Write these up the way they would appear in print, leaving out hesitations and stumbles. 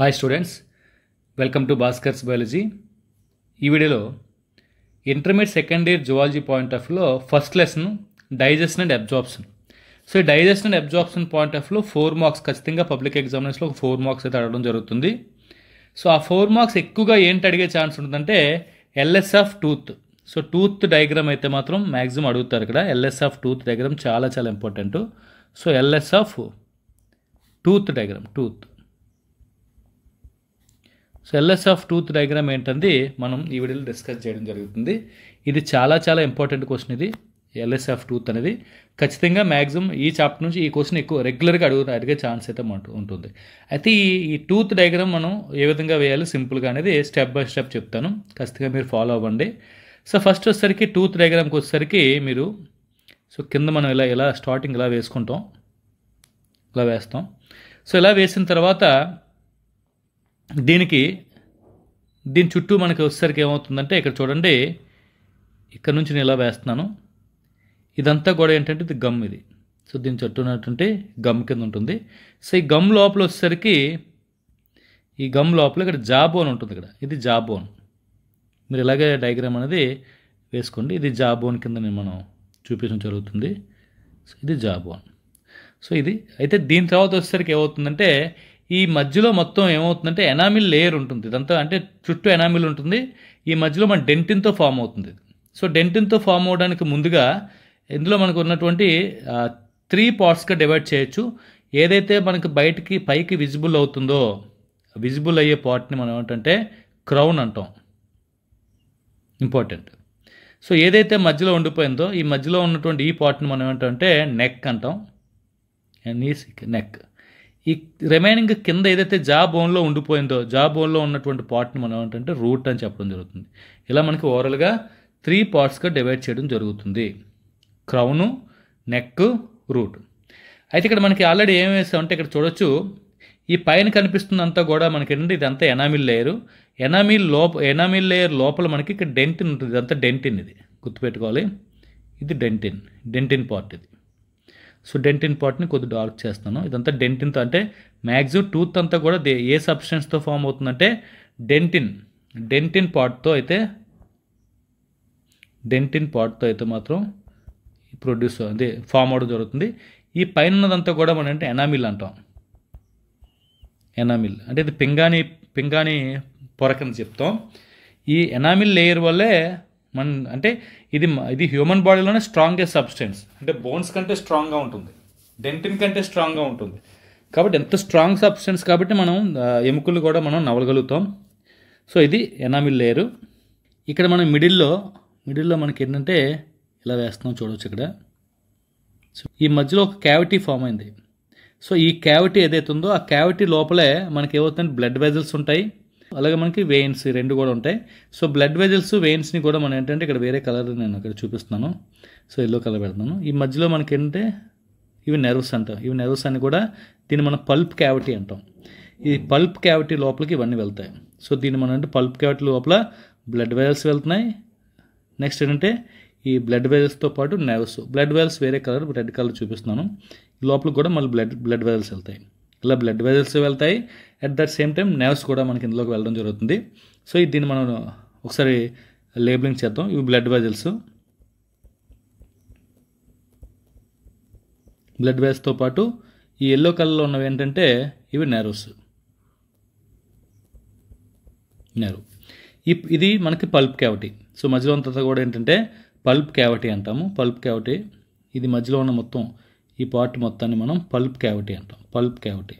Hi students, welcome to Bhaskar's biology. ఈ వీడియోలో intermediate second year zoology point of వ్యూలో first lesson digestion and absorption. So ఈ digestion and absorption point of వ్యూలో 4 marks ఖచ్చితంగా public ఎగ్జామినేషన్లో 4 marks అయితే అడగడం జరుగుతుంది. సో ఆ 4 మార్క్స్ ఎక్కువగా ఏంటి అడిగే ఛాన్స్ ఉంటుందంటే LS of tooth. So tooth diagram అయితే మాత్రం మ్యాక్సిమం అడుగుతారు. ఇక్కడ ఎల్ఎస్ ఆఫ్ టూత్ డయాగ్రామ్ చాలా చాలా important. So LS of tooth diagram, tooth. So LS of tooth diagram ఏంటంది మనం ఈ వీడియోలో డిస్కస్ చేయడం జరుగుతుంది. ఇది చాలా చాలా ఇంపార్టెంట్ క్వశ్చన్. ఇది ఎల్ఎస్ ఆఫ్ టూత్ అనేది ఖచ్చితంగా మ్యాక్సిమం ఈ చాప్టర్ నుంచి ఈ క్వశ్చన్ ఎక్కువ రెగ్యులర్గా అడిగే ఛాన్స్ అయితే ఉంటుంది. అయితే ఈ టూత్ డయాగ్రామ్ మనం ఏ విధంగా వేయాలి సింపుల్గా అనేది స్టెప్ బై స్టెప్ చెప్తాను, ఖచ్చితంగా మీరు ఫాలో అవ్వండి. సో ఫస్ట్ వచ్చేసరికి టూత్ డయాగ్రామ్కి వచ్చేసరికి మీరు కింద మనం ఇలా స్టార్టింగ్ ఇలా వేసుకుంటాం, ఇలా వేస్తాం. సో ఇలా వేసిన తర్వాత దీని చుట్టూ మనకి వచ్చేసరికి ఏమవుతుందంటే ఇక్కడ చూడండి, ఇక్కడ నుంచి నేను ఇలా వేస్తున్నాను. ఇదంతా కూడా ఏంటంటే ఇది గమ్. ఇది సో దీని చుట్టూ ఉన్నటువంటి గమ్ కింద ఉంటుంది. సో ఈ గమ్ లోపల వచ్చేసరికి ఈ గమ్ లోపల ఇక్కడ జాబోన్ ఉంటుంది. ఇక్కడ ఇది జాబోన్. మీరు ఇలాగే డయాగ్రామ్ అనేది వేసుకోండి. ఇది జాబోన్ కింద మనం చూపించడం జరుగుతుంది. సో ఇది జాబోన్. సో ఇది అయితే దీని తర్వాత వచ్చేసరికి ఏమవుతుందంటే ఈ మధ్యలో మొత్తం ఏమవుతుందంటే ఎనామిల్ లేయర్ ఉంటుంది. ఇదంతా అంటే చుట్టూ ఎనామిల్ ఉంటుంది. ఈ మధ్యలో మన డెంటిన్తో ఫామ్ అవుతుంది. సో డెంటిన్తో ఫామ్ అవడానికి ముందుగా ఇందులో మనకు ఉన్నటువంటి 3 పార్ట్స్గా డివైడ్ చేయొచ్చు. ఏదైతే మనకు పైకి విజిబుల్ అవుతుందో, విజిబుల్ అయ్యే పార్ట్ని మనం ఏమంటే క్రౌన్ అంటాం. ఇంపార్టెంట్. సో ఏదైతే మధ్యలో ఉండిపోయిందో ఈ మధ్యలో ఉన్నటువంటి ఈ పార్ట్ని మనం ఏమంటే నెక్ అంటాం. నెక్. ఈ రిమైనింగ్ కింద ఏదైతే జా బోన్లో ఉండిపోయిందో, జా బోన్లో ఉన్నటువంటి పార్ట్ని మనం ఏమంటే రూట్ అని చెప్పడం జరుగుతుంది. ఇలా మనకి ఓవరాల్గా 3 పార్ట్స్గా డివైడ్ చేయడం జరుగుతుంది. Crown, neck, root. అయితే ఇక్కడ మనకి ఆల్రెడీ ఏం వేస్తామంటే ఇక్కడ చూడొచ్చు, ఈ పైన కనిపిస్తుందంతా కూడా మనకి ఏంటంటే ఇదంతా ఎనామిల్ లేయరు. ఎనామిల్ లేయర్ లోపల మనకి ఇక్కడ డెంటిన్ ఉంటుంది. ఇదంతా డెంటిన్. ఇది గుర్తుపెట్టుకోవాలి. ఇది డెంటిన్ పార్ట్. ఇది సో డెంటిన్ పార్ట్ని కొద్దిగా డార్క్ చేస్తాను. ఇదంతా డెంటిన్తో అంటే మ్యాక్సిమం టూత్ అంతా కూడా ఏ సబ్స్టెన్స్తో ఫామ్ అవుతుందంటే డెంటిన్ పార్ట్తో అయితే మాత్రం ప్రొడ్యూస్ అదే ఫామ్ అవడం జరుగుతుంది. ఈ పైన ఉన్నదంతా కూడా మనం అంటే ఎనామిల్ అంటాం. ఎనామిల్ అంటే ఇది పింగాణి పొరకని చెప్తాం. ఈ ఎనామిల్ లేయర్ వల్లే అంటే ఇది హ్యూమన్ బాడీలోనే స్ట్రాంగెస్ట్ సబ్స్టెన్స్. అంటే బోన్స్ కంటే స్ట్రాంగ్గా ఉంటుంది, డెంటిన్ కంటే స్ట్రాంగ్గా ఉంటుంది. కాబట్టి ఎంత స్ట్రాంగ్ సబ్స్టెన్స్ కాబట్టి మనం ఎముకలు కూడా మనం నవలగలుగుతాం. సో ఇది ఎనామిల్ లేయరు. ఇక్కడ మనం మిడిల్లో మనకి ఏంటంటే ఇలా వేస్తున్నాం, చూడవచ్చు ఇక్కడ. సో ఈ మధ్యలో ఒక క్యావిటీ ఫామ్ అయింది. సో ఈ క్యావిటీ ఏదైతే ఉందో ఆ క్యావిటీ లోపలే మనకి ఏమవుతుందంటే బ్లడ్ వెజల్స్ ఉంటాయి, అలాగే మనకి వెయిన్స్ 2 కూడా ఉంటాయి. సో బ్లడ్ వెజల్స్, వెయిన్స్ని కూడా మనం ఏంటంటే ఇక్కడ వేరే కలర్ నేను ఇక్కడ చూపిస్తున్నాను. సో ఎల్లో కలర్ పెడుతున్నాను. ఈ మధ్యలో మనకి ఏంటంటే ఇవి నెర్వ్స్ అంటాం. ఇవి నెర్వ్స్ అని కూడా దీన్ని మనం పల్ప్ క్యావిటీ అంటాం. ఈ పల్ప్ క్యావిటీ లోపలికి ఇవన్నీ వెళ్తాయి. సో దీన్ని మనం అంటే పల్ప్ క్యావిటీ లోపల బ్లడ్ వెజల్స్ వెళ్తున్నాయి. నెక్స్ట్ ఏంటంటే ఈ బ్లడ్ వెజల్స్తో పాటు నెర్వ్స్. బ్లడ్ వెజల్స్ వేరే కలర్, రెడ్ కలర్ చూపిస్తున్నాను. ఈ లోపలికి కూడా మళ్ళీ బ్లడ్ వెజల్స్ వెళ్తాయి. ఇలా బ్లడ్ వెజల్స్ వెళ్తాయి. At that same time nerves కూడా మనకి ఇందులోకి వెళ్ళడం జరుగుతుంది. సో దీన్ని మనం ఒకసారి లేబులింగ్ చేద్దాం. ఇవి బ్లడ్ వెజల్స్. బ్లడ్ వెజల్స్తో పాటు ఈ ఎల్లో కలర్లో ఉన్నవి ఏంటంటే ఇవి నెర్వ్స్. ఇది మనకి పల్ప్ క్యావిటీ. సో మధ్యలో అంతా కూడా ఏంటంటే పల్ప్ క్యావిటీ అంటాము. పల్ప్ క్యావిటీ ఇది మధ్యలో ఉన్న మొత్తం ఈ పార్ట్ మొత్తాన్ని మనం పల్ప్ క్యావిటీ అంటాం. Pulp cavity.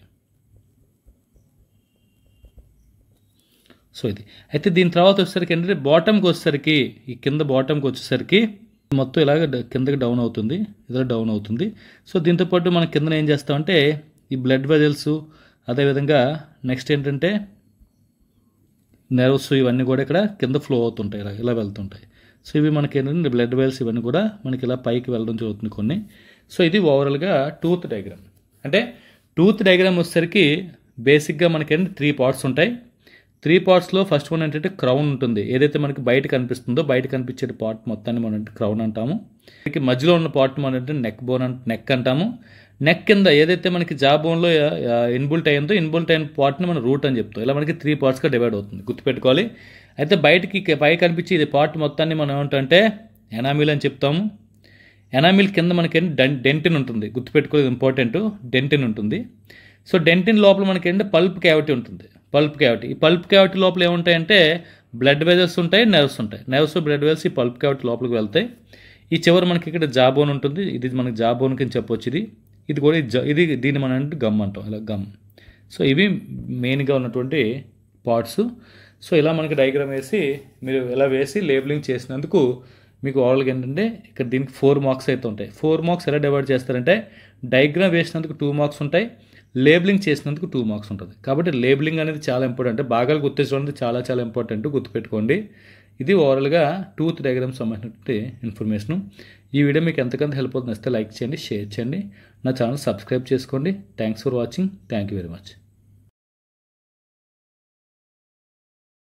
సో ఇది అయితే దీని తర్వాత వచ్చేసరికి ఏంటంటే బాటమ్కి వచ్చేసరికి ఈ కింద బాటమ్కి వచ్చేసరికి మొత్తం ఇలాగ కిందకి డౌన్ అవుతుంది, ఇలా డౌన్ అవుతుంది. సో దీంతోపాటు మనం కింద ఏం చేస్తామంటే ఈ బ్లడ్ వెజల్స్, అదేవిధంగా నెక్స్ట్ ఏంటంటే నెర్వ్స్ ఇవన్నీ కూడా ఇక్కడ కింద ఫ్లో అవుతుంటాయి, ఇలా వెళ్తుంటాయి. సో ఇవి మనకి ఏంటంటే బ్లడ్ వెజల్స్ ఇవన్నీ కూడా మనకి ఇలా పైకి వెళ్ళడం జరుగుతుంది కొన్ని. సో ఇది ఓవరాల్గా టూత్ డయాగ్రామ్. అంటే టూత్ డయాగ్రామ్ వచ్చేసరికి బేసిక్గా మనకి ఏంటంటే 3 పార్ట్స్ ఉంటాయి. 3 పార్ట్స్లో ఫస్ట్ వన్ ఏంటంటే క్రౌన్ ఉంటుంది. ఏదైతే మనకి బయట కనిపిస్తుందో బయట కనిపించే పార్ట్ మొత్తాన్ని మనం క్రౌన్ అంటాము. మధ్యలో ఉన్న పార్ట్ మనం అంటే నెక్ అంటాము. నెక్ కింద ఏదైతే మనకి జా బోన్లో ఇన్బుల్ట్ అయ్యిందో ఇన్బుల్ట్ అయిన పార్ట్ని మనం రూట్ అని చెప్తాం. ఇలా మనకి 3 పార్ట్స్గా డివైడ్ అవుతుంది, గుర్తుపెట్టుకోవాలి. అయితే పై కనిపించి ఇది పార్ట్ మొత్తాన్ని మనం ఏమంటే ఎనామిల్ అని చెప్తాము. ఎనామిల్ కింద మనకి డెంటిన్ ఉంటుంది, గుర్తుపెట్టుకోవాలి, ఇంపార్టెంట్. డెంటిన్ ఉంటుంది. సో డెంటిన్ లోపల మనకి పల్ప్ క్యావిటీ ఉంటుంది. ఈ పల్ప్ క్యావిటీ లోపల ఏముంటాయంటే బ్లడ్ వెజల్స్ ఉంటాయి, నెర్వ్స్ ఉంటాయి. నెర్వ్స్ బ్లడ్ వెజల్స్ ఈ పల్ప్ క్యావిటీ లోపలికి వెళ్తాయి. ఈ చివరి మనకి ఇక్కడ జాబోన్ ఉంటుంది. ఇది మనకి జాబోన్ కింద చెప్పొచ్చు. ఇది కూడా దీన్ని మనం అంటే గమ్ అంటాం, ఇలా గమ్. సో ఇవి మెయిన్గా ఉన్నటువంటి పార్ట్స్. సో ఇలా మనకి డయాగ్రామ్ వేసి మీరు ఇలా వేసి లేబులింగ్ చేసినందుకు మీకు ఓవరాల్గా ఏంటంటే ఇక్కడ దీనికి 4 మార్క్స్ అయితే ఉంటాయి. 4 మార్క్స్ ఎలా డివైడ్ చేస్తారంటే డయాగ్రామ్ వేసినందుకు 2 మార్క్స్ ఉంటాయి, లేబులింగ్ చేసినందుకు 2 మార్క్స్ ఉంటుంది. కాబట్టి లేబులింగ్ అనేది చాలా ఇంపార్టెంట్, భాగాలు గుర్తించడం అనేది చాలా చాలా ఇంపార్టెంట్, గుర్తుపెట్టుకోండి. ఇది ఓవరాల్గా టూత్ డయాగ్రామ్ సంబంధించినటువంటి ఇన్ఫర్మేషను. ఈ వీడియో మీకు ఎంతకంత హెల్ప్ అవుతుంది వస్తే లైక్ చేయండి, షేర్ చేయండి, నా ఛానల్ సబ్స్క్రైబ్ చేసుకోండి. Thanks for watching. Thank you very much.